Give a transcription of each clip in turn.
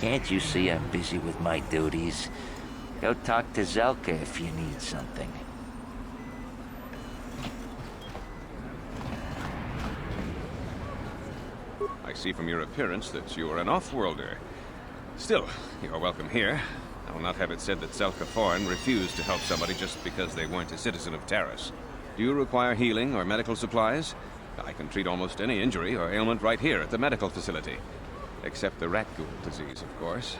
Can't you see I'm busy with my duties? Go talk to Zelka if you need something. I see from your appearance that you are an off-worlder. Still, you are welcome here. I will not have it said that Zelka Foreign refused to help somebody just because they weren't a citizen of Taris. Do you require healing or medical supplies? I can treat almost any injury or ailment right here at the medical facility. Except the rat ghoul disease, of course.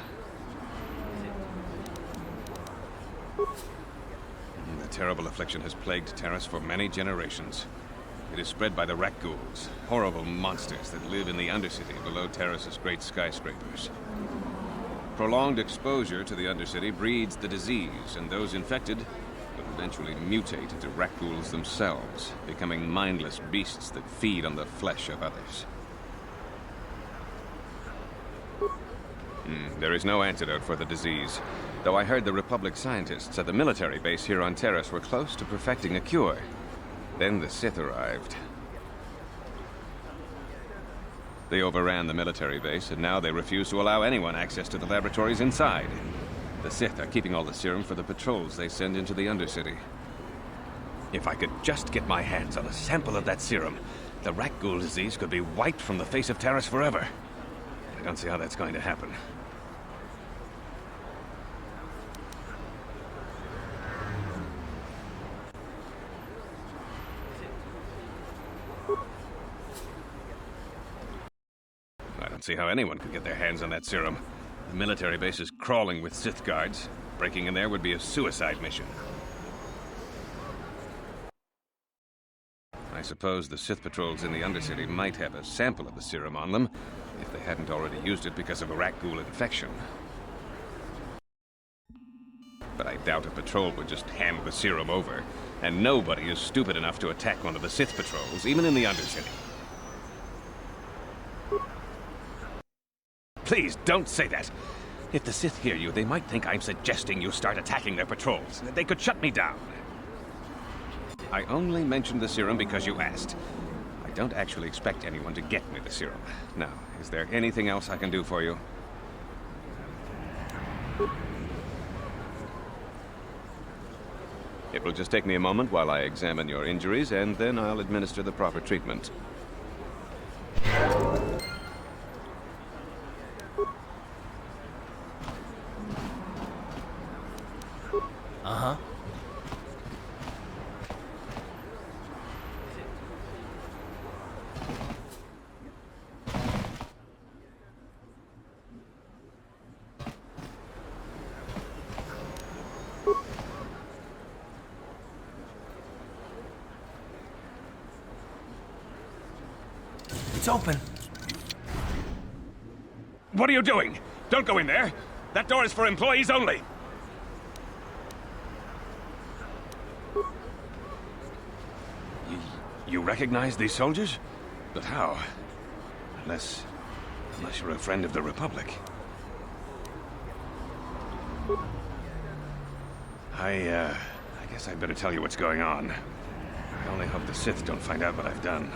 The terrible affliction has plagued Taris for many generations. It is spread by the rat ghouls, horrible monsters that live in the Undercity below Taris's great skyscrapers. Prolonged exposure to the Undercity breeds the disease, and those infected will eventually mutate into rat ghouls themselves, becoming mindless beasts that feed on the flesh of others. There is no antidote for the disease, though I heard the Republic scientists at the military base here on Taris were close to perfecting a cure. Then the Sith arrived. They overran the military base, and now they refuse to allow anyone access to the laboratories inside. The Sith are keeping all the serum for the patrols they send into the Undercity. If I could just get my hands on a sample of that serum, the rat ghoul disease could be wiped from the face of Taris forever. I don't see how that's going to happen. I don't see how anyone could get their hands on that serum. The military base is crawling with Sith guards. Breaking in there would be a suicide mission. I suppose the Sith patrols in the Undercity might have a sample of the serum on them, if they hadn't already used it because of a rat ghoul infection. But I doubt a patrol would just hand the serum over, and nobody is stupid enough to attack one of the Sith patrols, even in the Undercity. Please, don't say that. If the Sith hear you, they might think I'm suggesting you start attacking their patrols. They could shut me down. I only mentioned the serum because you asked. I don't actually expect anyone to get me the serum. Now, is there anything else I can do for you? It will just take me a moment while I examine your injuries, and then I'll administer the proper treatment. Uh-huh. It's open. What are you doing? Don't go in there! That door is for employees only! You recognize these soldiers? But how? Unless you're a friend of the Republic. I guess I'd better tell you what's going on. I only hope the Sith don't find out what I've done.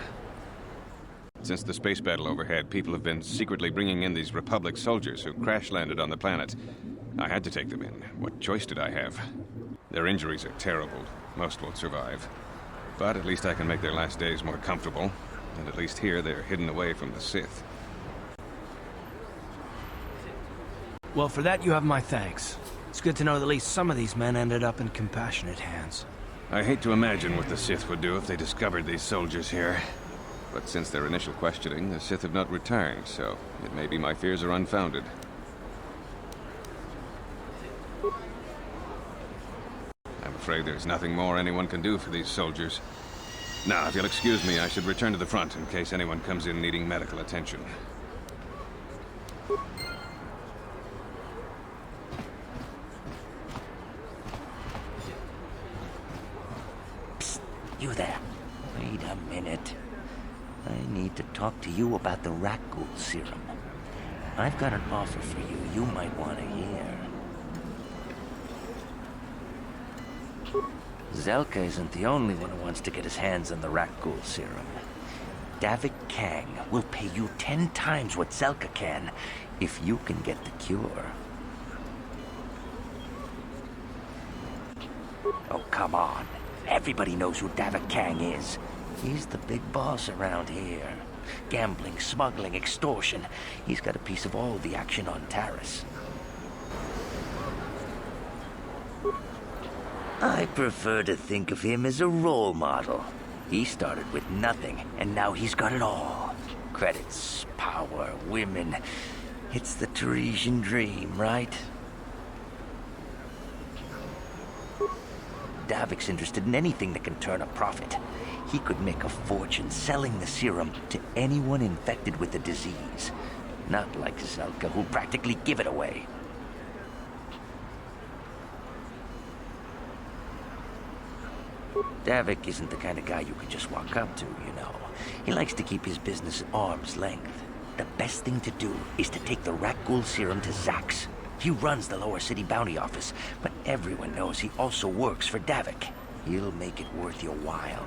Since the space battle overhead, people have been secretly bringing in these Republic soldiers who crash-landed on the planet. I had to take them in. What choice did I have? Their injuries are terrible. Most won't survive. But at least I can make their last days more comfortable. And at least here, they're hidden away from the Sith. Well, for that you have my thanks. It's good to know that at least some of these men ended up in compassionate hands. I hate to imagine what the Sith would do if they discovered these soldiers here. But since their initial questioning, the Sith have not returned, so it may be my fears are unfounded. I'm afraid there's nothing more anyone can do for these soldiers. Now, if you'll excuse me, I should return to the front in case anyone comes in needing medical attention. Psst, you there. Wait a minute. I need to talk to you about the rat ghoul serum. I've got an offer for you might want to hear. Zelka isn't the only one who wants to get his hands on the rat ghoul serum. Davik Kang will pay you 10 times what Zelka can If you can get the cure. Oh, come on. Everybody knows who Davik Kang is. He's the big boss around here. Gambling, smuggling, extortion. He's got a piece of all the action on Taris. I prefer to think of him as a role model. He started with nothing, and now he's got it all. Credits, power, women. It's the Tarisian dream, right? Davik's interested in anything that can turn a profit. He could make a fortune selling the serum to anyone infected with the disease. Not like Zelka, who'll practically give it away. Davik isn't the kind of guy you can just walk up to, you know. He likes to keep his business at arm's length. The best thing to do is to take the Rakghoul serum to Zax. He runs the Lower City Bounty Office, but everyone knows he also works for Davik. He'll make it worth your while.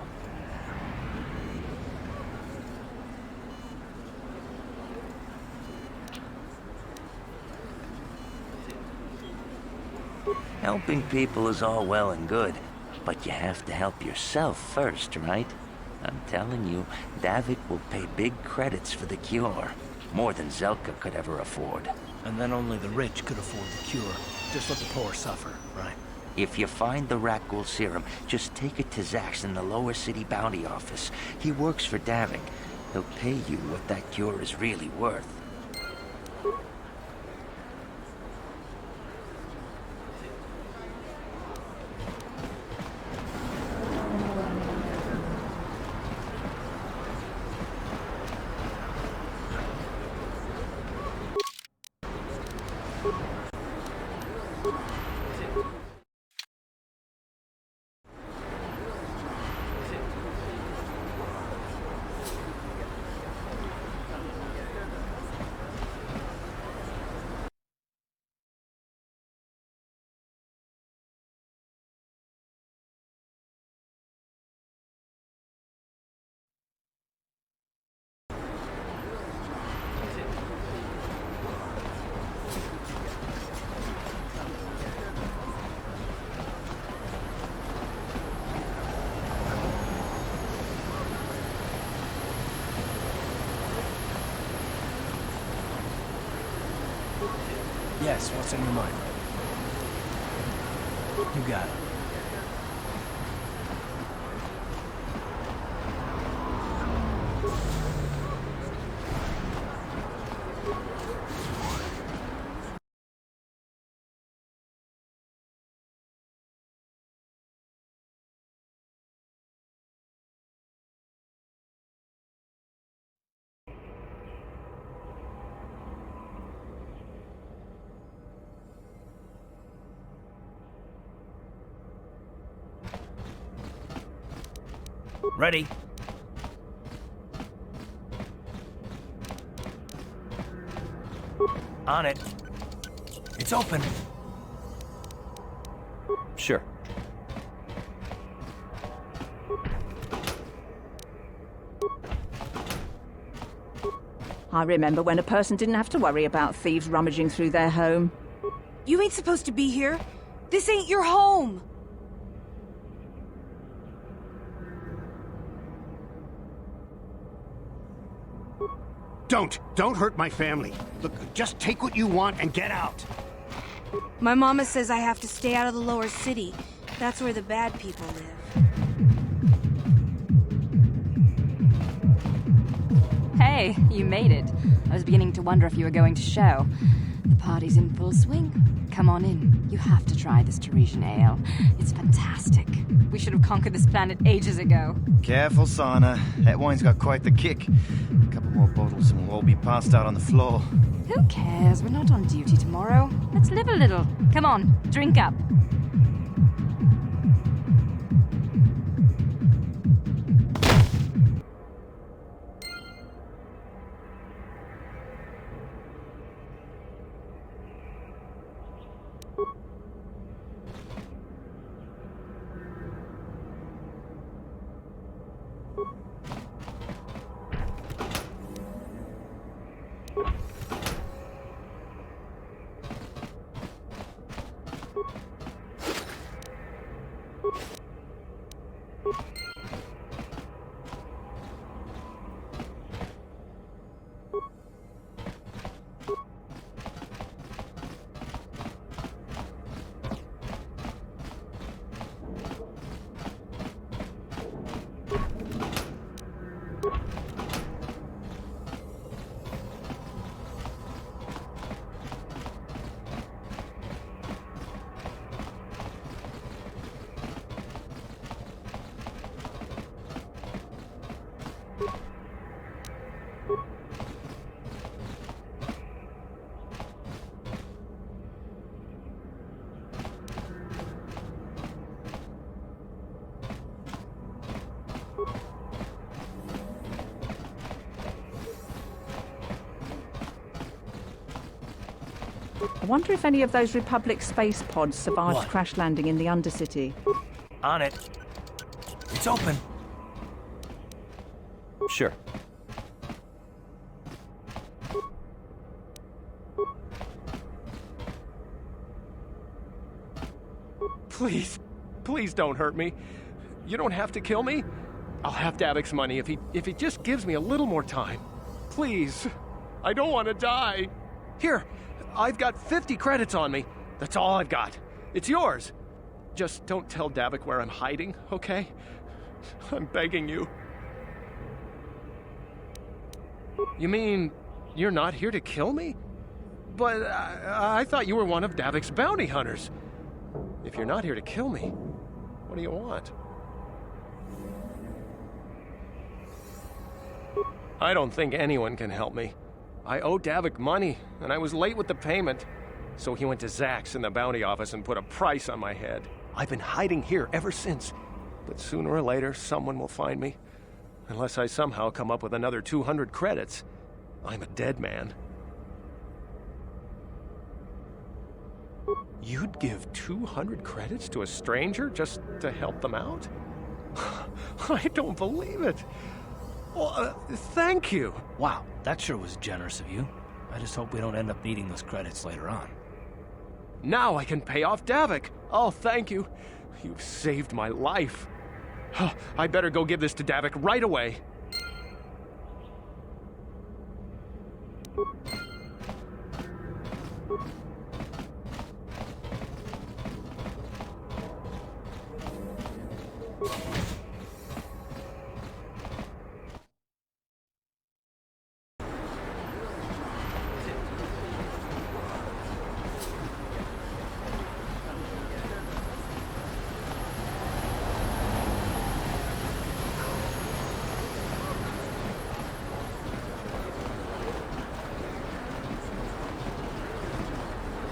Helping people is all well and good, but you have to help yourself first, right? I'm telling you, Davik will pay big credits for the cure. More than Zelka could ever afford. And then only the rich could afford the cure. Just let the poor suffer, right? If you find the Rakghoul serum, just take it to Zax in the Lower City Bounty Office. He works for Davik. He'll pay you what that cure is really worth. Yes, what's in your mind? You got it. Ready? On it. It's open. Sure. I remember when a person didn't have to worry about thieves rummaging through their home. You ain't supposed to be here. This ain't your home. Don't hurt my family. Look, just take what you want and get out. My mama says I have to stay out of the lower city. That's where the bad people live. Hey, you made it. I was beginning to wonder if you were going to show. The party's in full swing. Come on in. You have to try this Tarisian ale. It's fantastic. We should have conquered this planet ages ago. Careful, Sana. That wine's got quite the kick. A couple more bottles and we'll all be passed out on the floor. Who cares? We're not on duty tomorrow. Let's live a little. Come on, drink up. I wonder if any of those Republic space pods survived What? crash landing in the Undercity. On it. It's open. Sure. Please, please don't hurt me. You don't have to kill me. I'll have Davik's money if he just gives me a little more time. Please. I don't want to die. Here, I've got 50 credits on me. That's all I've got. It's yours. Just don't tell Davik where I'm hiding, okay? I'm begging you. You mean you're not here to kill me? But I thought you were one of Davik's bounty hunters. If you're not here to kill me, what do you want? I don't think anyone can help me. I owe Davik money, and I was late with the payment. So he went to Zach's in the bounty office and put a price on my head. I've been hiding here ever since. But sooner or later, someone will find me. Unless I somehow come up with another 200 credits. I'm a dead man. You'd give 200 credits to a stranger just to help them out? I don't believe it. Well, thank you. Wow, that sure was generous of you. I just hope we don't end up needing those credits later on. Now I can pay off Davik. Oh, thank you. You've saved my life. I better go give this to Davik right away.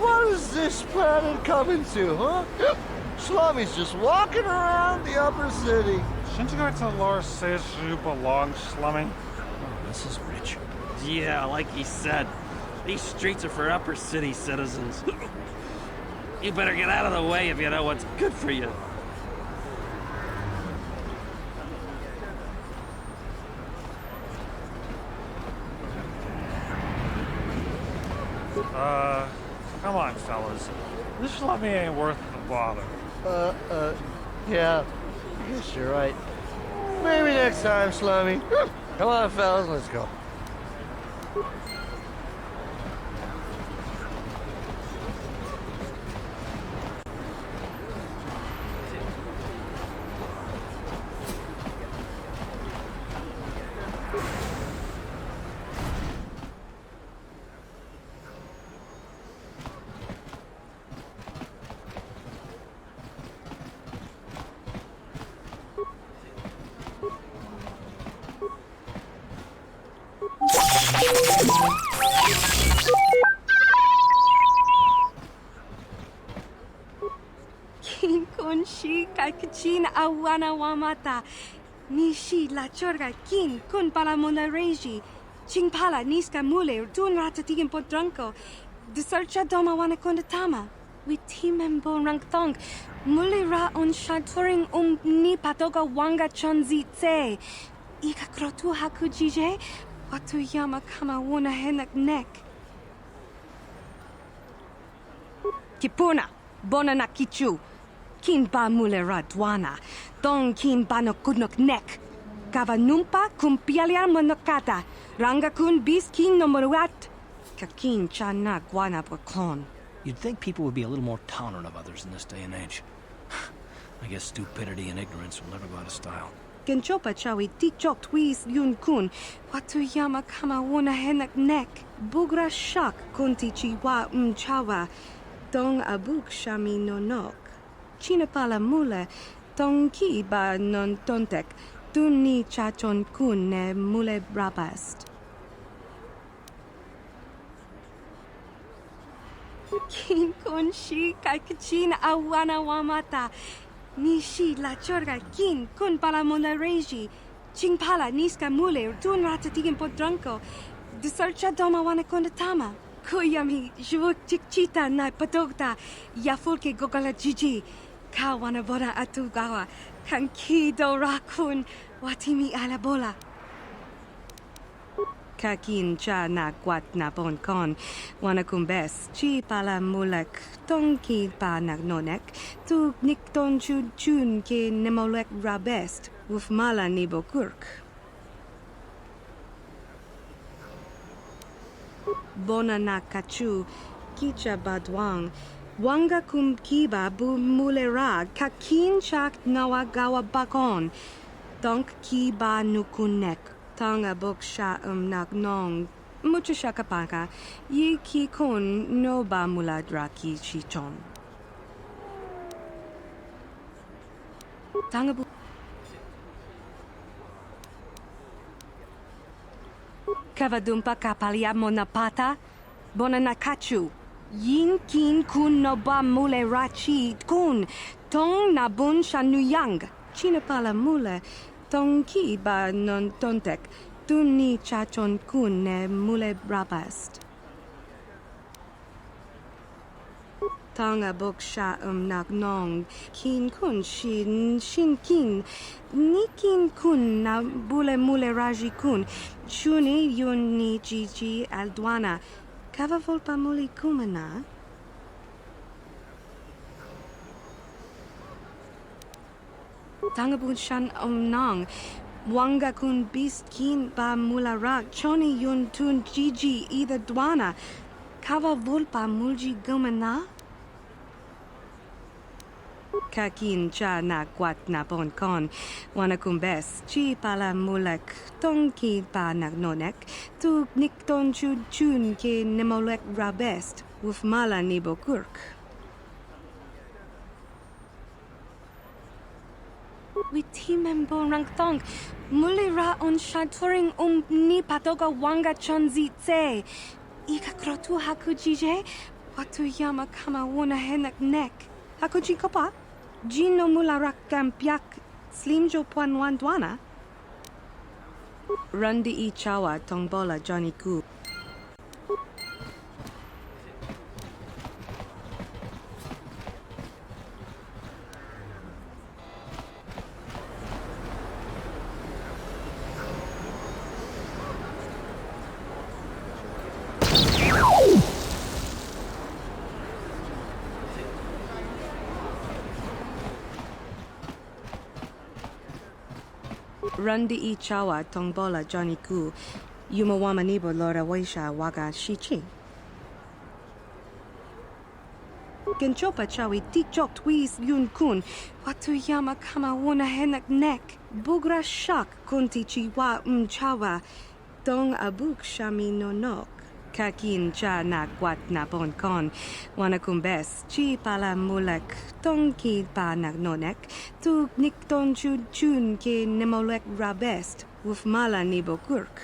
What is this planet coming to, huh? Slummy's just walking around the upper city. Shouldn't you go to Lord says you belong, Slummy? Oh, this is rich. Yeah, like he said, these streets are for upper city citizens. You better get out of the way if you know what's good for you. Come on, fellas. This Slummy ain't worth the bother. Yeah. I guess you're right. Maybe next time, Slummy. Come on, fellas, let's go. Kunshi kakachin awana wamata. Nishi la chorga kin kun pala monareji. Ching pala niska mule dun ratatigan podranko. Desercha doma wana kondatama. Witimembo rangthong. Mule ra on shaturing ni patoga wanga chonzi tse. Ika krotu hakujije. Watu yama kama wana henak nek. Kipuna. Bona na kichu. kin ba mule radwana, tong kin ba no kudnok nek. Kava numpa kumpialia monokata, ranga kun bis kin no moruat, kakin chana guana brakon. You'd think people would be a little more tolerant of others in this day and age. I guess stupidity and ignorance will never go out of style. Genchopa chawi tikchok twis yun kun, watu yama kama wona henak nek, bugra shak kunti chiwa chawa, dong abuk shami no nok. Chinapala mule, dong ki ba non tontek, dun ni chachon kun ne mule brabast. Kin kun shi kakachin awana wamata. Nishi la chorga kin kun pala mona reji. Ching pala niska mule tun ratatigin podranko. Desarcha doma wana kondatama. Kuyami jvuk chikchita na patogta. Yafulke gogala jiji. Kawana boda atugawa. Kankido rakun watimi alabola. Kakin cha na kwat na bon kon, wana kumbes, chi pala mulek, tong ki pa nagnonek, tu nik ton chun chun ke nemolek rabest, wuf mala nibo kurk. Bona na kachu, kicha badwang, wanga kum kiba bu mulera, kakin chak nawa gawa bakon, donk kiba nukunek. Tanga boksha nagnong, mucho shakapaka, yi ki kun no ba muladra ki chichon. Tanga bu Kavadumpa kapalia monapata, bona nakachu. Yin kin kun no ba mule rachi kun, tong nabun shanuyang, chinapala mule. Tong ki ba non tontek, dun ni chachon kun ne mule brabast. Tanga boksha nagnong, kin kun shin kin, ni kin kun na bule mule raji kun, shuni yun ni jiji aldwana, kava volpa muli kumana. Tangabun shan nang, wanga kun bis kin ba mularak, choni yun tun jiji either dwana, kava volpa mulji gumana? Kakin cha na kwat na bon kon, wana kumbes, chi pala mulek, tong ki pa nagnonek, tu nik ton chun chun ke nemolek rabest, wuf mala nibo kurk. Witimembo rangtong, mulira on shaturing ni patoga wanga chonzi tse. Ika krotu hakujije, watu yama kama wona henak nek. Hakuji kopa, jino mularak kampiak, slimjo puanwan dwana. Rundi I chawa tongbola Johnny Ku. Rundi I chawa tongbola Johnny Ku. Yumawama nibo lora waisha waga shichi. Genchopa chawi tikchok twis yun kun. Watu yama kama wona henak nek. Bugra shak kunti chiwa chawa. Dong abuk shami no nok. Kakin cha na kwat na bon kon, wana kumbes, chi pala mulek, tong ki pa nagnonek, tu nik ton chun chun ke nemolek rabest, wuf mala nibo kurk.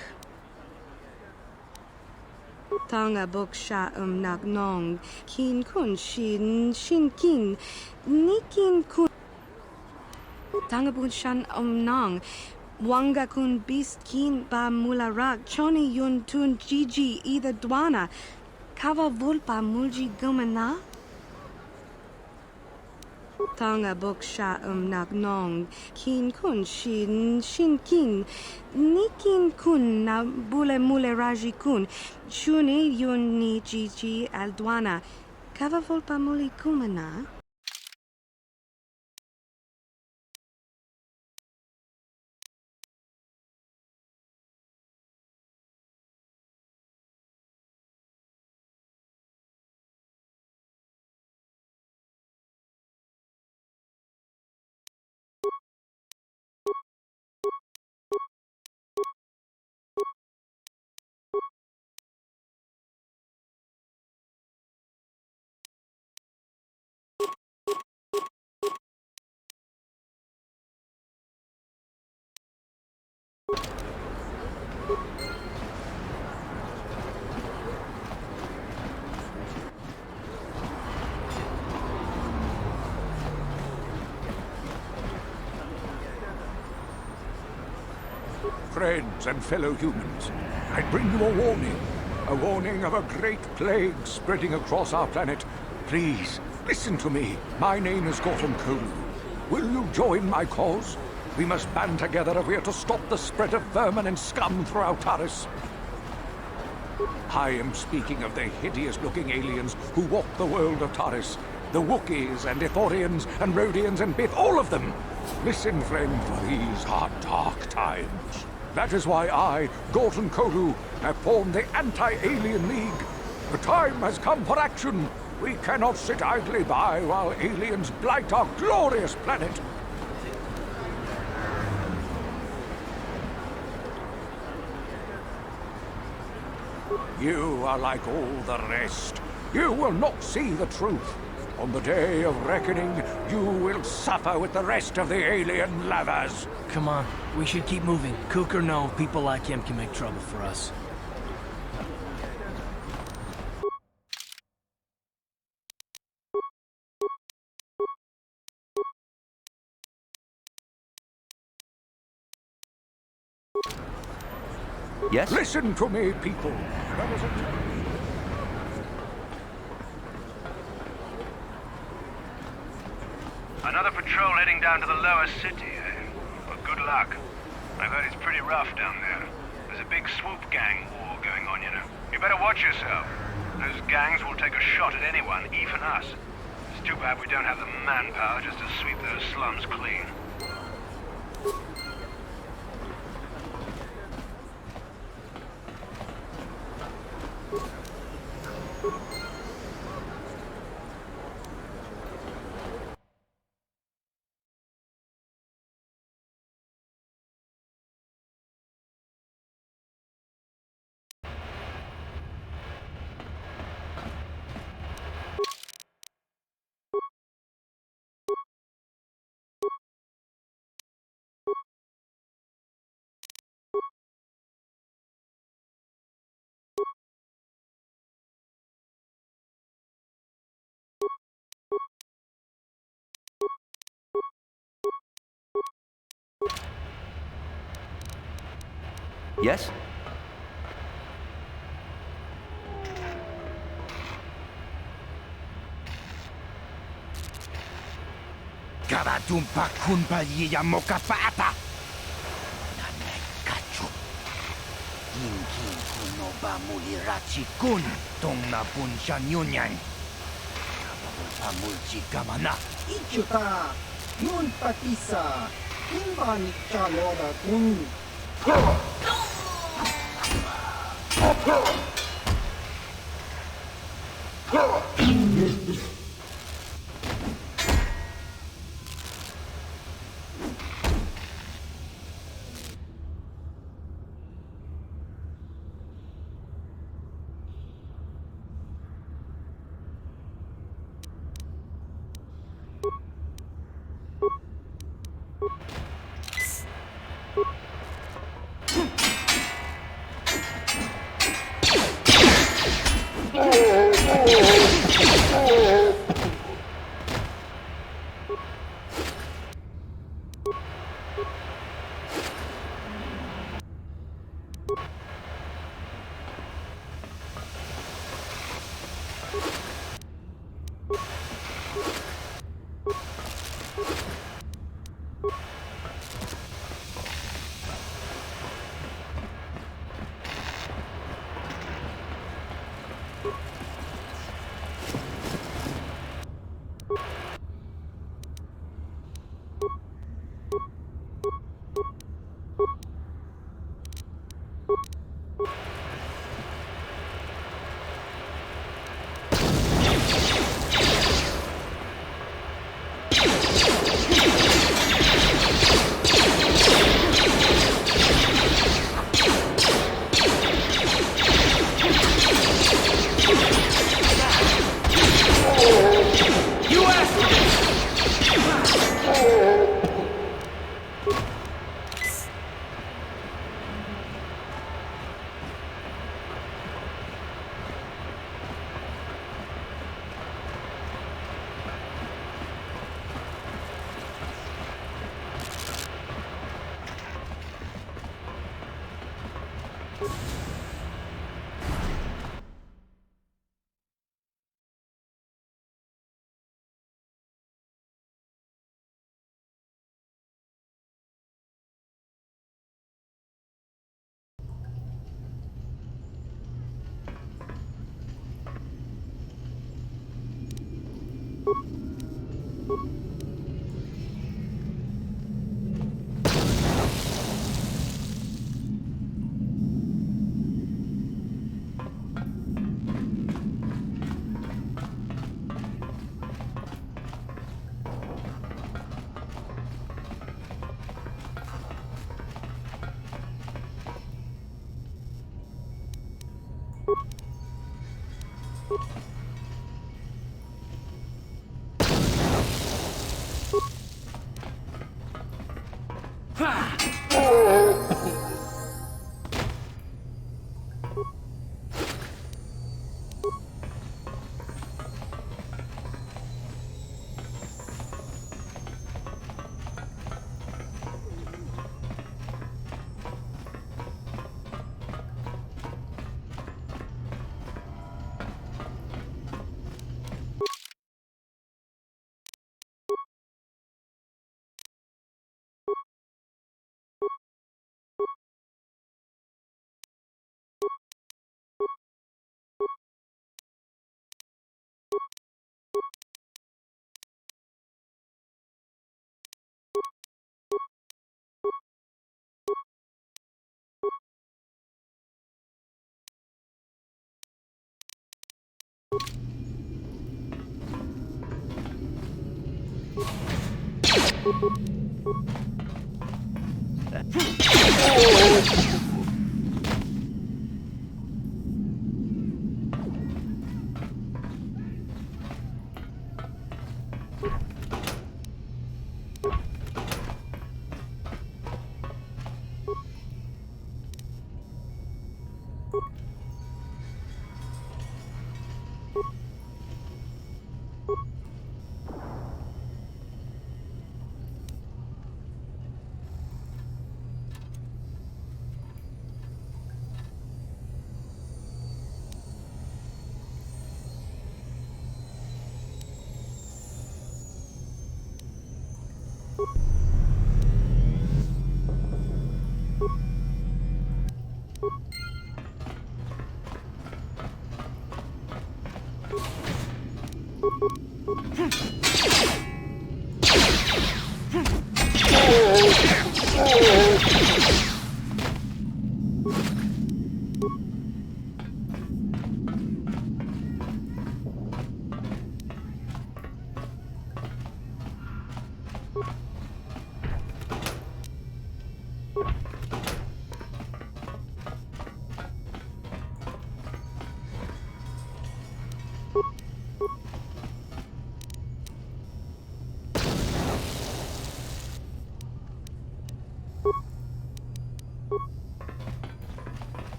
Tanga boksha nagnong, kin kun shin kin, ni kin kun. Tanga bun shan nong, wanga kun bis kin ba mularak, choni yun tun jiji either dwana, kava volpa mulji gumana? Tanga boksha nagnong, kin kun shin kin, ni kin kun na bule mule raji kun, shuni yun ni jiji aldwana, kava volpa muli kumana? Friends and fellow humans, I bring you a warning of a great plague spreading across our planet. Please, listen to me. My name is Kotor. Will you join my cause? We must band together if we are to stop the spread of vermin and scum throughout Taris. I am speaking of the hideous-looking aliens who walk the world of Taris. The Wookiees and Ithorians and Rhodians and Bith, all of them. Listen, friend, for these are dark times. That is why I, Gorton Koru, have formed the Anti-Alien League. The time has come for action. We cannot sit idly by while aliens blight our glorious planet. You are like all the rest. You will not see the truth. On the day of reckoning, you will suffer with the rest of the alien lovers. Come on, we should keep moving. Cook or no, people like him can make trouble for us. Yes? Listen to me, people. There was a Another patrol heading down to the lower city, eh? Well, good luck. I've heard it's pretty rough down there. There's a big swoop gang war going on, you know. You better watch yourself. Those gangs will take a shot at anyone, even us. It's too bad we don't have the manpower just to sweep those slums clean. Yes? Karatumpa kunpalyiya mokapata! Nanekachu. Kinkin kuno ba mulirachi kun tong napun siya nyunyan. Pamulchi kamana. Ichuta, nun patisa, imban chalora kun.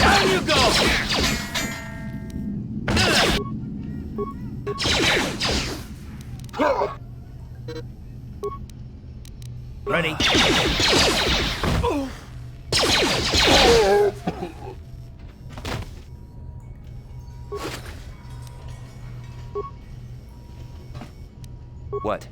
Down you go! Ready? What?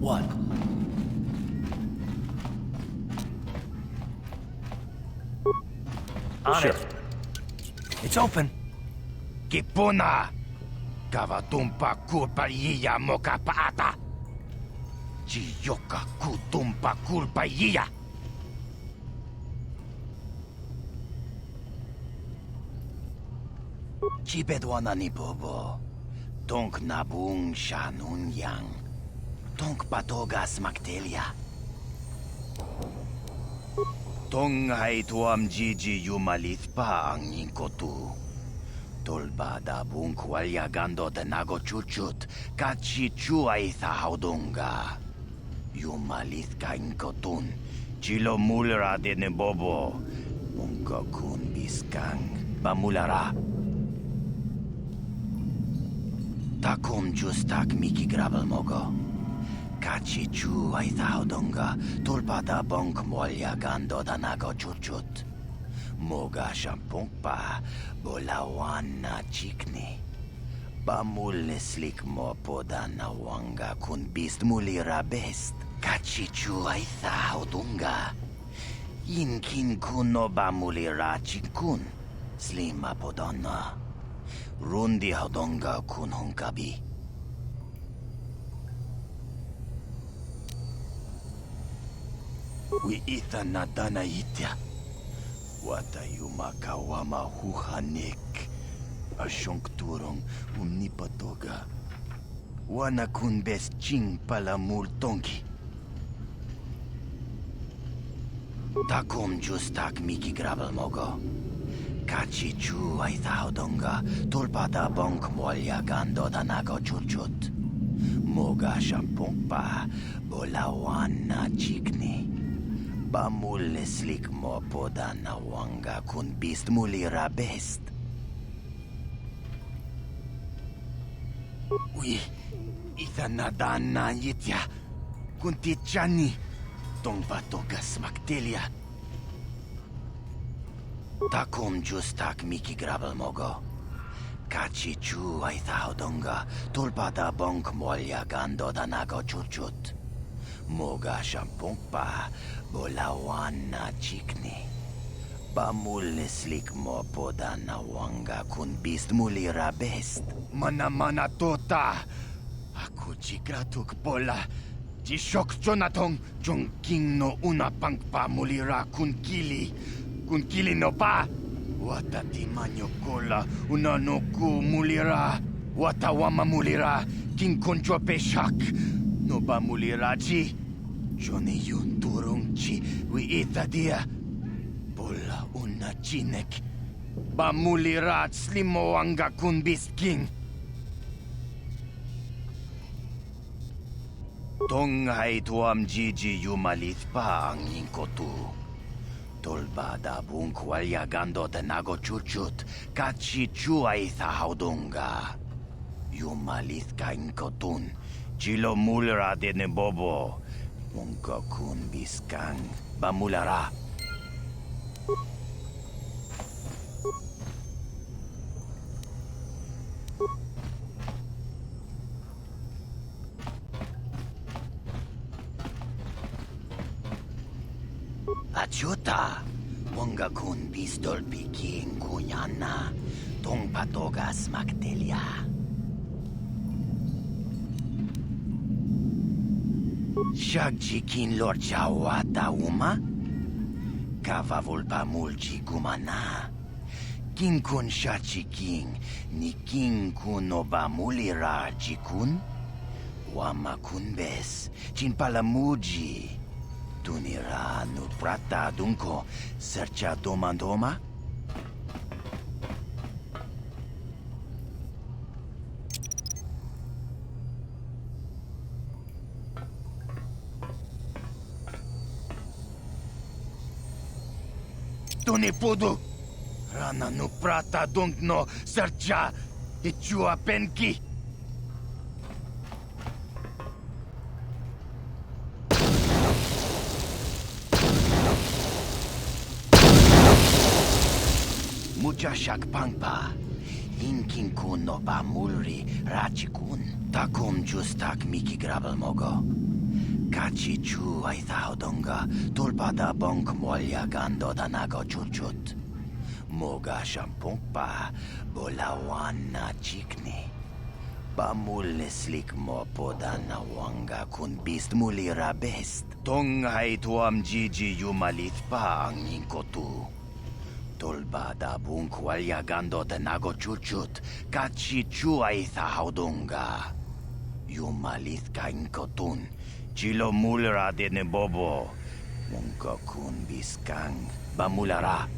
What? On Sure. it. It's open. Kipuna! Kavatumpa kulpa yiya moka paata! Chiyoka kutumpa kulpa yiya! Chibedwana ni bobo. Tonk nabung shanun yang. Tonk patogas maktelia. Tong hai tuam jiji yumalit pa ang ninkotu. Tolba da bung kwalya gando de nago chuchut. Kachi chuay sa haudunga. Yumalit ka inkotun. Chilo mulra de ne bobo. Munka kun biskang. Bamulara. Takum justak miki grabel mogo. Kachi chu ay thaudonga, tulpa da bonk molya gando da nago chuchut. Moga shampong pa, bolawan na chikni. Bamul slik mo po da na wanga kun bist mulira best. Kachi chu ay thaudonga. Inkin kuno bamulira chikun. Slima podonna. Rundi haudonga kun hunkabi. We ita na dana itya. Wata yumakawama huhanik. Asyong turong umnipatoga. Wana kun bes ching pala multongi. Takom justak miki grabel mogo. Kachi chu ay thaudonga. Tulpa da bonk molya gando da nago chuchut. Moga shampong pa. Bolawan na chikni. Bamul slik mo po da na wanga kun bist mulira best. Ui, ita na dan na yitya. Kunti chani. Tong patogas maktelia. Takum justak miki grabel mogo. Kachi chu ay thaudonga. Tulpa da bonk molya gando da nago chuchut. Moga shampong pa. Bolawan na chikni. Bamul slik mo po da na wanga kun bist mulira best. Mana tota. Aku chikratuk pola. Jishok jonatong jong king no una pang pa mulira kun kili. Kun kili no pa. Wata ti manyo kola una no ku mulira. Wata wama mulira. King konjo peshak. No ba mulira ji. Johnny yun turong chi wi ita dia. Pola una chinek. Ba mulira slimo anga kun bisking. Tong hai tuam jiji yumalit pa ang inkotu. Tolba da bung kwalya gando de nago chuchut. Kachi chu ay thaudunga. Yumalit ka inkotun. Chilo mulra de ne bobo. Munka kun biskang. Bamulara. Achuta, wanga kun pistol piking kunyana, tong patogas maktelia. Shagjikin lord jawata uma, kavavulpa mulji kumana. King kun shachiking, ni king kun oba mulira jikun, wama kun bes, chin palamuji. Tunira no prata dunko, sercha domandoma? Tuni pudu. Rana nu prata dunkno sercha. Ichua penki. Mucha shak pangpa. Inkin kun no ba mulri rachi kun. Takum justak miki grabel mogo. Kachi chu ay thaudonga. Tulpada bonk molya gando danago chuchut. Moga shampungpa. Bolawana chikni. Bamul slik mo podana wanga kun bist mulira best. Tonghay tuam jiji yumalit pa ang inkotu. Tolbada bunk walyagando tenago chuchut, kachi chuay thaudunga. Yumalit ka inkotun, chilo mulra de nebobo. Munko kun biskang, bamulara.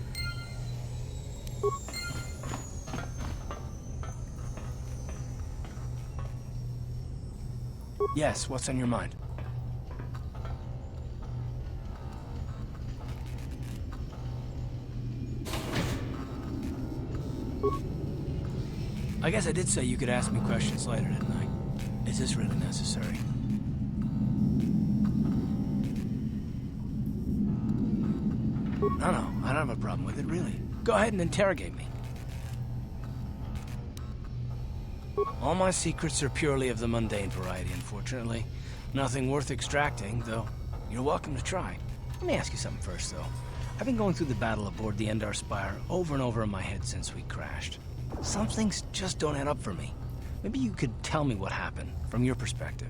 Yes, what's on your mind? I guess I did say you could ask me questions later, didn't I? Is this really necessary? No, I don't have a problem with it, really. Go ahead and interrogate me. All my secrets are purely of the mundane variety, unfortunately. Nothing worth extracting, though you're welcome to try. Let me ask you something first, though. I've been going through the battle aboard the Endar Spire over and over in my head since we crashed. Some things just don't add up for me. Maybe you could tell me what happened, from your perspective.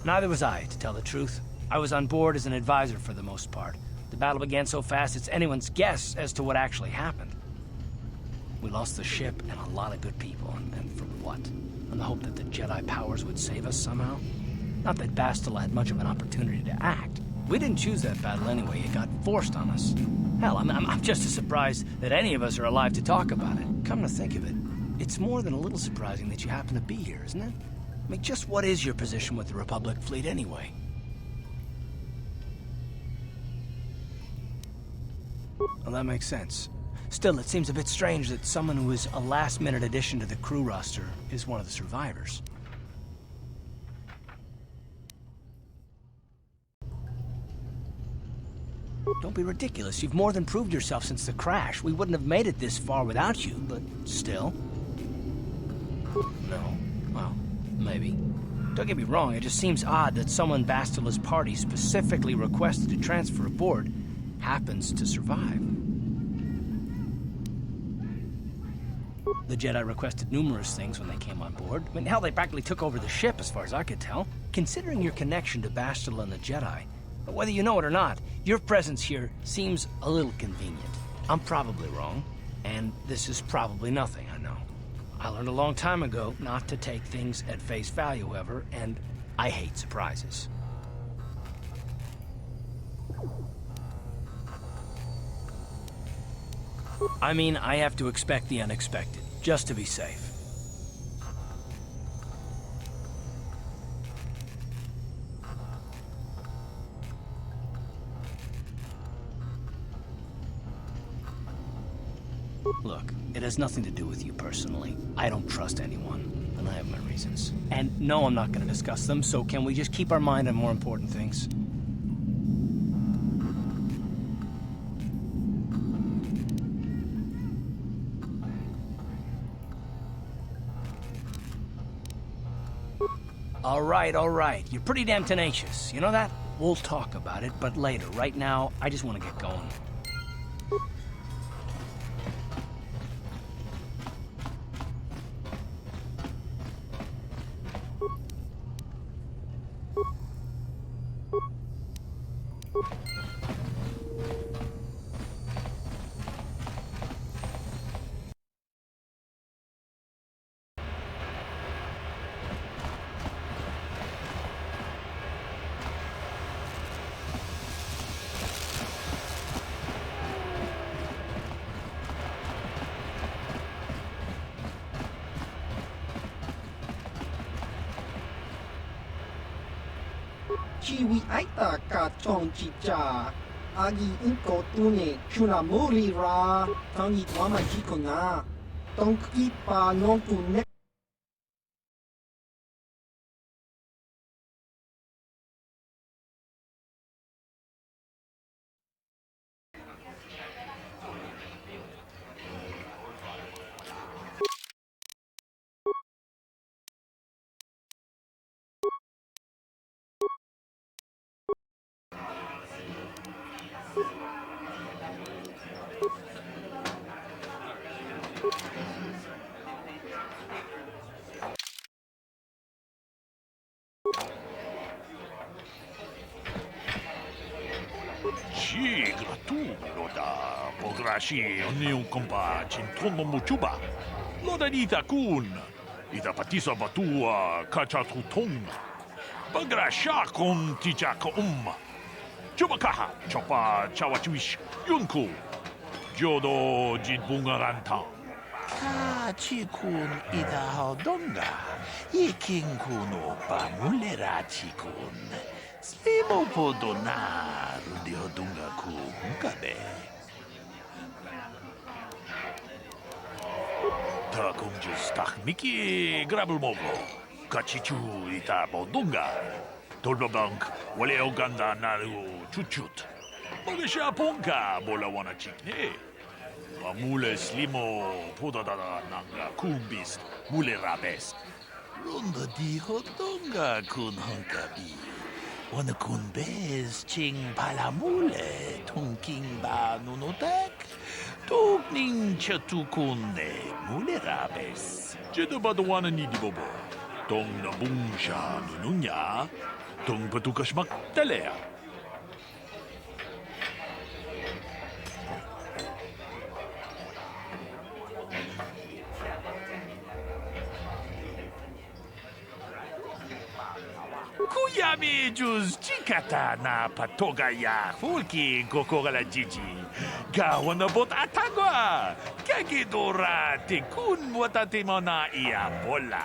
Neither was I, to tell the truth. I was on board as an advisor for the most part. The battle began so fast it's anyone's guess as to what actually happened. We lost the ship and a lot of good people, and for what? On the hope that the Jedi powers would save us somehow? Not that Bastila had much of an opportunity to act. We didn't choose that battle anyway, it got forced on us. Hell, I'm just as surprised that any of us are alive to talk about it. Come to think of it, it's more than a little surprising that you happen to be here, isn't it? I mean, just what is your position with the Republic fleet anyway? Well, that makes sense. Still, it seems a bit strange that someone who is a last-minute addition to the crew roster is one of the survivors. Don't be ridiculous. You've more than proved yourself since the crash. We wouldn't have made it this far without you, but still. No. Well, maybe. Don't get me wrong, it just seems odd that someone Bastila's party specifically requested to transfer aboard happens to survive. The Jedi requested numerous things when they came on board. I mean, hell, they practically took over the ship, as far as I could tell. Considering your connection to Bastila and the Jedi, whether you know it or not, your presence here seems a little convenient. I'm probably wrong, and this is probably nothing, I know. I learned a long time ago not to take things at face value, however, and I hate surprises. I mean, I have to expect the unexpected, just to be safe. Look, it has nothing to do with you personally. I don't trust anyone, and I have my reasons. And no, I'm not going to discuss them, so can we just keep our mind on more important things? All right. You're pretty damn tenacious. You know that? We'll talk about it, but later. Right now, I just want to get going. Chiwi aita ka chong chicha. Agi inko tune chuna muli ra. Tangi wama jikona. Tonki pa nonku ne. Sì, gratu, loda, pograshi, onion kompa, cintono muchuba. Loda dita kun, ita patisa batua, kacha tutong. Pagrasha kon tijaka Chubakaha, chopa, chawachuish, yunku. Jodo, jitbungaranta. Ka chikun ita hodonga. Iking kuno pa mulera chikun. Slimo podona rundi hodunga ku hunkabe. Ta kumjus tak miki grabulmogo. Kachichu ita bodunga. Tolbabank, wale oganda naru chuchut. Mogesha ponka bola wana chikne. Mule slimo podadada nanga kumbist mule rabes. Runda di hodonga kun hunkabi. Wana kun bez ching palamule tunking ba nunotak. Tukning chatukunde mule rabes. Jedo badawana ni di bobo. Tong nabungsha nununya. Tong patukashmak talea. Kuyami juz chikata na patoga ya fulki kokora la jiji. Gawana bot atagwa. Kagidora te kun watatimona ia bola.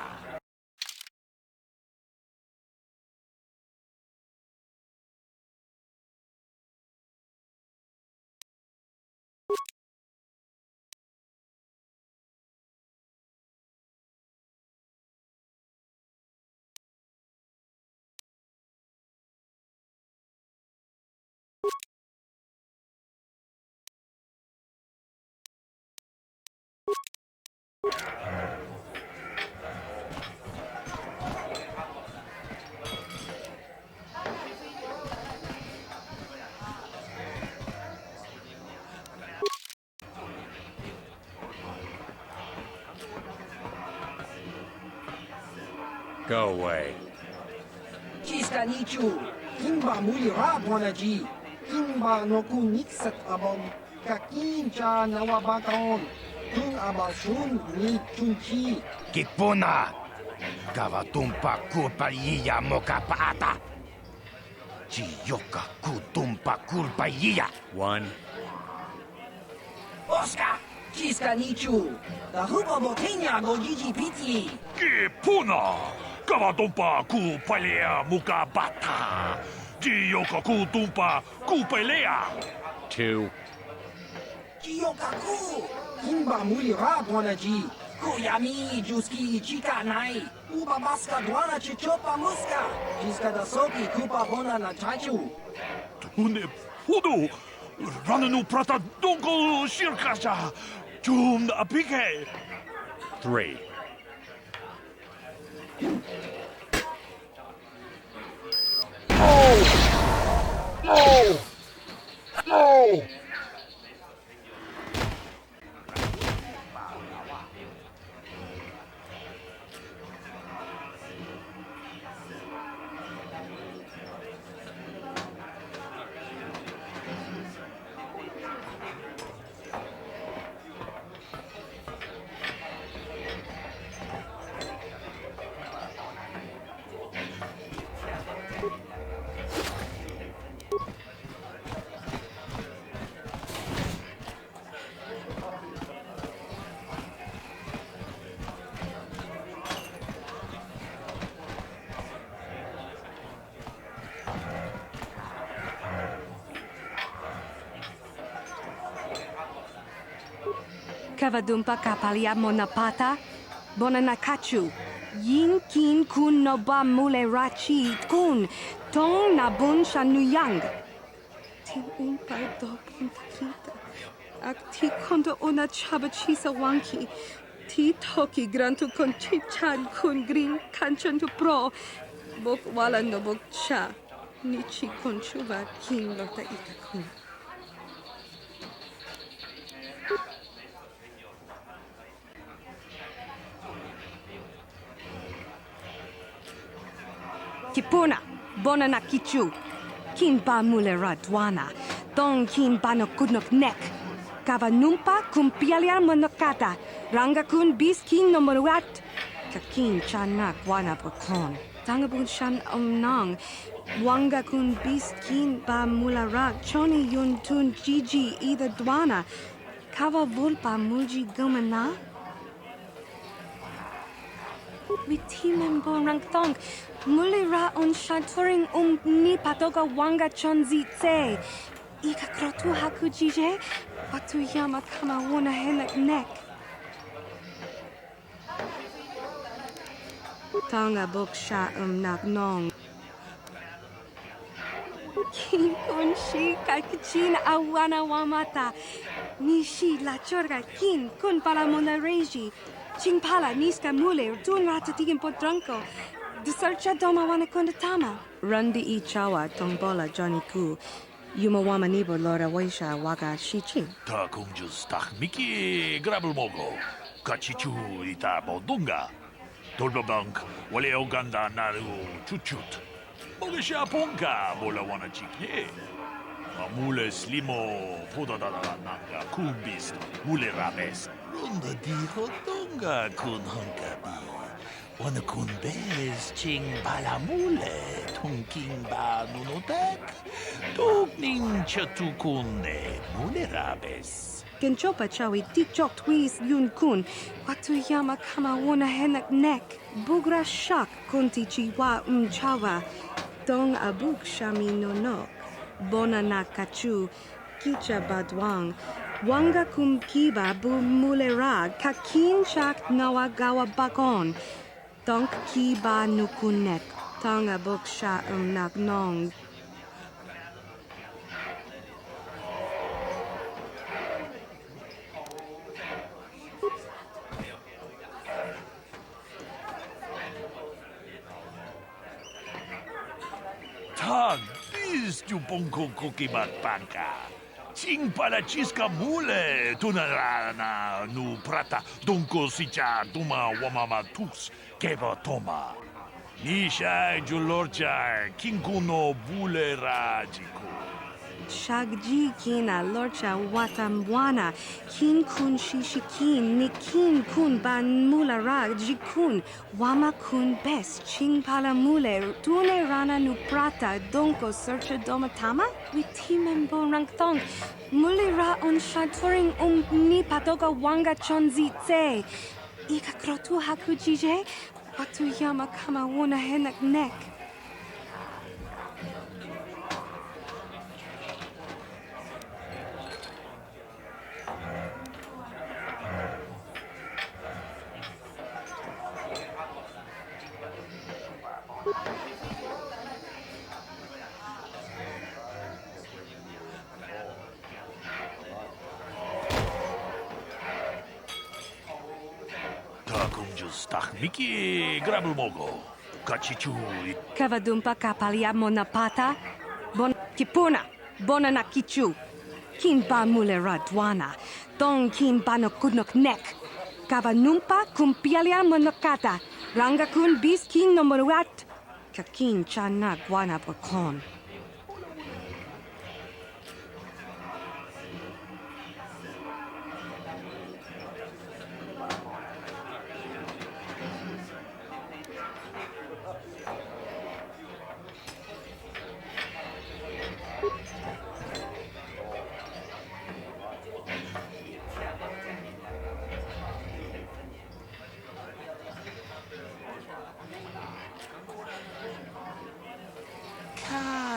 Go away. Chiska nichu. Kimba muli ra bonaji. Kimba no kunixat abon. Kakincha nawabakon. Tun abasun ni chunchi. Kipuna. Gavatumpa kulpa iya moka paata. Chiyoka kutumpa kulpa iya. One. Oscar! Chiska nichu. The hupa botenya go jiji piti. Kipuna! Kavatumpa ku palea muka bata. Jiyoka ku tumpa ku pelea. Two. Kiyokaku! Kimba muli ra bonaji. Kuyami juski chika nai. Uba baska dwana chichopa muska. Chiska da soki kupa bona na chachu. Tune podo. Rananu prata donko shirkasha. Jum apike. Three. No! No! Kavadumpa kapalia monapata, bonanakachu. Yin kin kun no ba mule rachi kun, tong nabun shanuyang. Tin umpai dopun takita. Ak ti kondo ona chabachisa wanki. Ti toki grantu kon chichan kun green kanchan tu pro. Bok wala no bok cha. Nichi kon chuva kin lota ita kun. Kipuna, bonana kichu. Kin ba mulera dwana. Dong kin ba no kudnok nek. Kava numpa kumpialia monokata. Ranga kun bis kin no moruat. Kakin chana guana bokon. Tangabun shan omnang. Wanga kun bis kin ba mulara. Choni yun tun gigi either dwana. Kava vulpa mulji gumana. Witimen bon rangtong. Mulira on shanturing ni patoga wanga chonzi tse. Ika krotu haku jije. Watu yama kama wona henek nek. Tonga boksha nak nong. Kin on shi kakichin awana wamata. Nishi la chorga kin kun pala mona reji. Chingpala niska mule tun ratatikin podranko. Desercha doma wana kundatama. Rundi I chawa tongbola Johnny Ku. Yumawama nibo lora waisha waga shichi. Ta kunjus tak miki grabel mogo. Kachichu ita bodunga. Tolbabank wale oganda naru chuchut. Mogesha ponka bola wana chikye. Mule slimo podadada nanga kumbis mule rabes. Runda di hodonga kun hankabi. Wana kun bez ching balamule tunking ba nunotek. Tukning chatukune mule rabes. Genchopa chawi tikchok twis yun kun. Watu yama kama wona henak nek. Bugra shak kunti chiwa chawa. Dong abuk shami nonok. Bona na kachu. Kicha badwang. Wanga kumkiba bu mulera. Kakin chak nawa gawa bakon. Donk ki ba nukunek. Tonga boksha nak nong. Tag, bis tu bonko kokibat panka. Ching para chiska mule, tunarana nu prata, donko sicha duma wamama tus, keba toma. Nisha julorcha, kinkuno bule rajiko. Shagji kina lorcha watambwana. Kin kun shishikin. Ni kin kun ban mula rag jikun. Wama kun bes. Ching pala mule. Tune rana nu prata. Donko searcha domatama. Witimen bon rangtong. Muli ra on shanturing ni patoga wanga chonzi tse. Ika krotu haku jije. Watu yama kama wona henak nek. Tak miki grabel mogo. Kachichu. Kavadumpa kapalia monapata. Bon kipuna. Bonana kichu. Kin ba mulera dwana. Dong kin ba no kudnok nek. Kavanumpa kumpialia monokata. Ranga kun bis kin no moruat. Kakin chana guana bokon.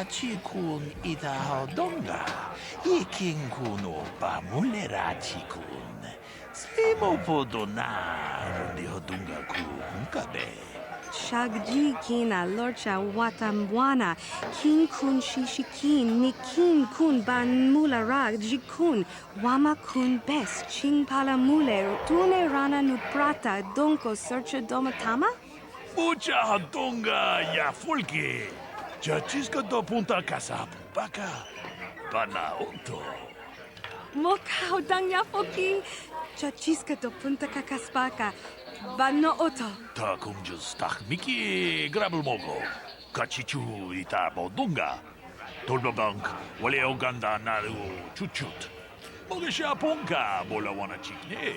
Chikun ita donga. Ikin kuno ba mulera chikun. Slimo podona rundi hodunga ku hunkabe. Shagji kina lorcha watamwana, kin kun shishikin, nikin kun ban mula rag jikun, wama kun bes, ching pala mule, tune rana nuprata, donko searcha domatama? Mucha hodunga ya fulki. Chachisca do punta casa paka. Panauto. Moka hodang yafoki, chachiska do punta kakaspaka, bano oto. Ta kumjus tak miki grabel mogo. Kachichu ita bodunga. Tolbabank wale oganda naru chuchut. Mogesha ponka bola wana chikne.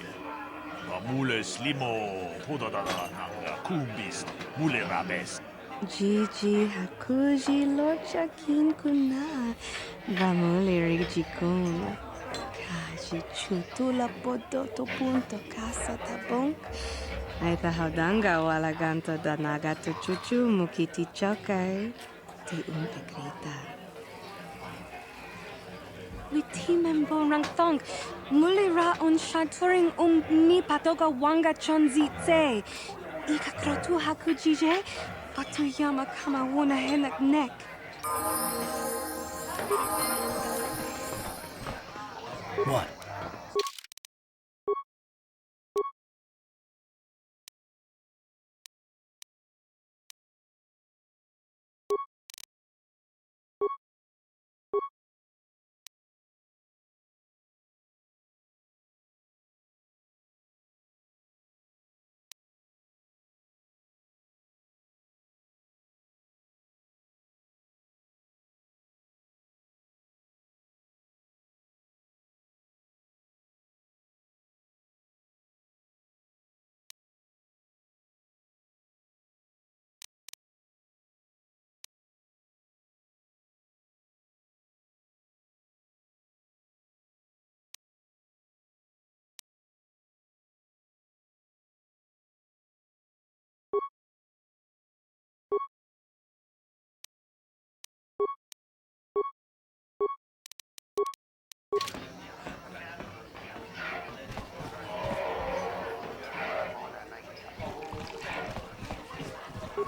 Mule slimo podadada nanga kumbis mule rabes. Gigi hakuji lorcha kin kuna, bamule rigikun. Kaji chutula podo to punto casa tabonk. Aita haudanga wala ganto da nagato chuchu mukiti chokai. Ti unpekrita. Witimem bonrang thong. Mulira on shaturing mi patoga wanga chonzi tse. Ika krotu hakujije. Patuyama kama wuna henak nek. What?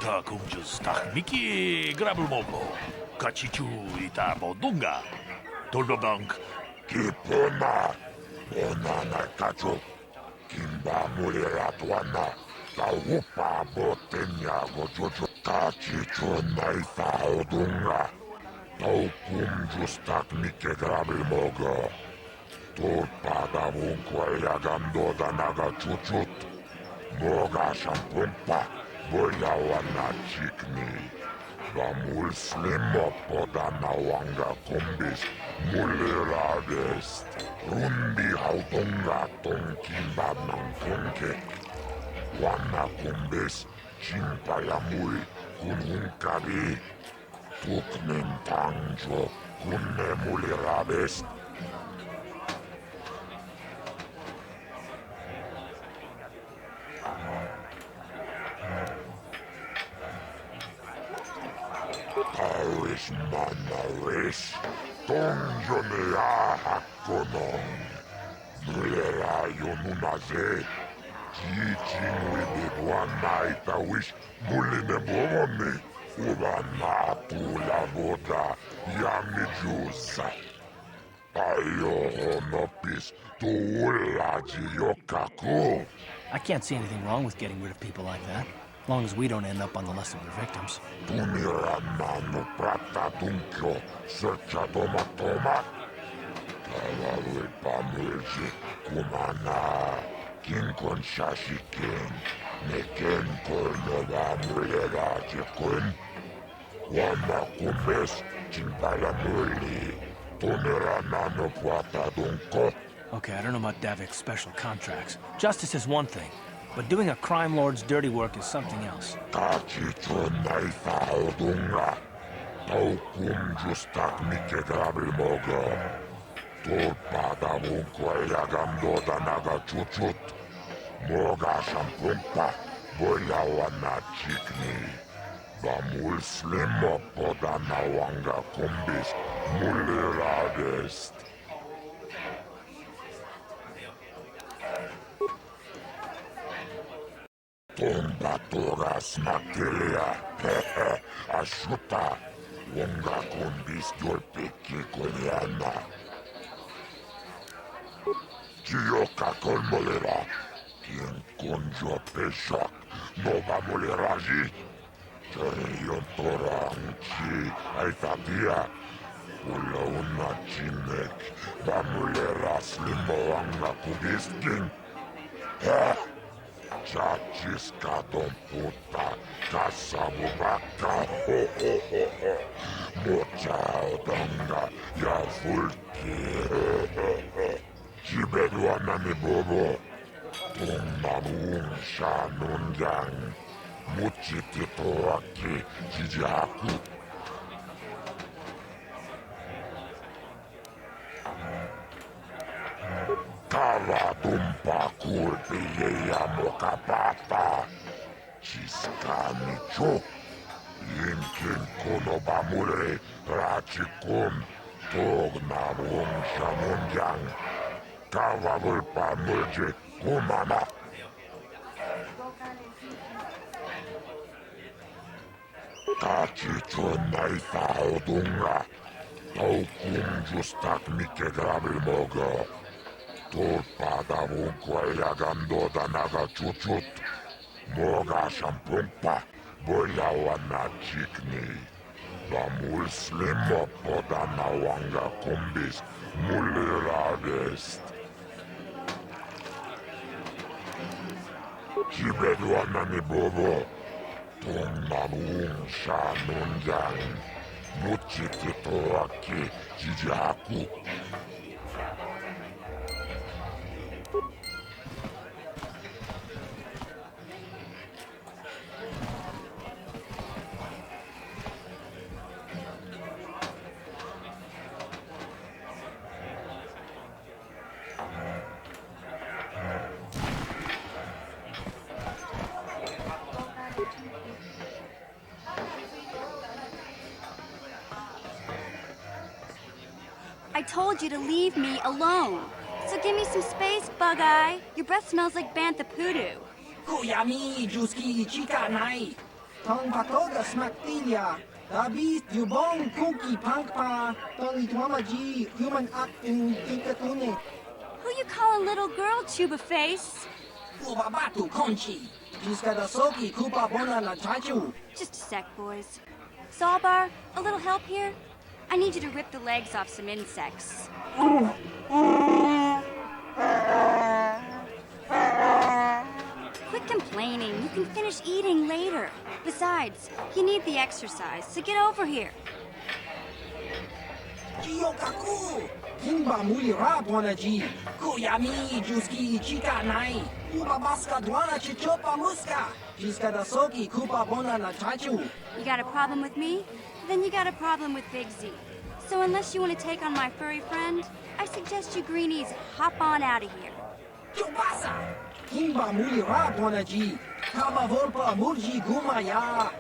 Ta kumjus tak miki grabel mogo. Kachichu ita bodunga. Tolbabank. Kipona. Onana kacho. Kimba mulera tuana. Taupa botenya gojojo. Kachichu naifa odunga. Tau kumjus tak miki grabel mogo. Tulpada vunkwa yagando da naga chuchut. Moga shampumpa. Boya wana chikni. Bamul slimo podana wanga kumbis. Mulirades. Rundi haudunga tonkimba nang tunke. Wana kumbis. Chimpaya mul. Kunhunkabi. Tuknen tangjo. Kunne mulirades. Taris manaris, tonjone ahakonon. Mulera yonunaze, jichin wibidwana itawish muline bomoni. Ubana pula boda yamijusa. Ayo honopis tuulaji yokaku. I can't see anything wrong with getting rid of people like that, as long as we don't end up on the list of their victims. Tunirannano prata tunkyo, searcha toma. Tavalui pamulji, kumana, kinkon shashikin, neken kolnova mulera jikun. Wama kumbes, chimpala muli, tunirannano prata tunko. Okay, I don't know about Davik's special contracts. Justice is one thing, but doing a crime lord's dirty work is something else. Kachicho naifa odunga. Taukum justak mike grabel mogo. Tulpada vunkwa yagando da naga chuchut. Moga shampumpa. Boya wana chikni. Bamul slimo podana wanga kumbis. Mulirades. Tombatora smatelia. Asciutta. Wonga con bistiol picchi coniana. Gioca con molera. Quien conjo peshak. Nova moleraji. Torion toranchi. Aitatia. Pula una chinek. Vamulera slimoanga kubiskin. Chachiska don puta, caçamo vaca, mochaudanga, ya fulki, chibeduana ni bobo, tumamun shanunjang, muchitito aki, jijaku. Kala dumpa kulpiyeya mokapata. Chiskani cho. Yinkin konoba mure rachikum. Togna mung shamunjang. Kawa vulpa mulje kumana. Kachicho naita odunga. Taukum justak mike grabil mogo. Tulpada munkoja gandoda naga chuchut. Moga shampumpa, bojawa na chikni. Da muslimo poda na wanga kumbis, muliradest. Chibedwana ni bobo, tumnamun shanunjang. Muchitito aki, jijaku. I told you to leave me alone. So give me some space, Bug-Eye. Your breath smells like bantha poodoo. Kuyami, Juski, Chica Nai. Tong Patoga Smaktilia. Dabis, Dubong, Kunki, Punkpa. Tong Itwamaji, Human Act in Tikatune. Who you call a little girl, Chuba Face? Ubabatu Conchi. Jiska da Soki, Kupa Bona na Chachu. Just a sec, boys. Sawbar, a little help here? I need you to rip the legs off some insects. Quit complaining. You can finish eating later. Besides, you need the exercise, so get over here. Kiyokaku! Kimba muli radwana ji. Kuyami, Juski, Chica Nai. Ubabaska dwana chichopa muska. Jiska da Soki, Kupa Bona na Chachu. You got a problem with me? Then you got a problem with Big Z. So unless you want to take on my furry friend, I suggest you greenies hop on out of here. Chubasa! Kimba muli radwana ji. Kaba volpa murji gumaya.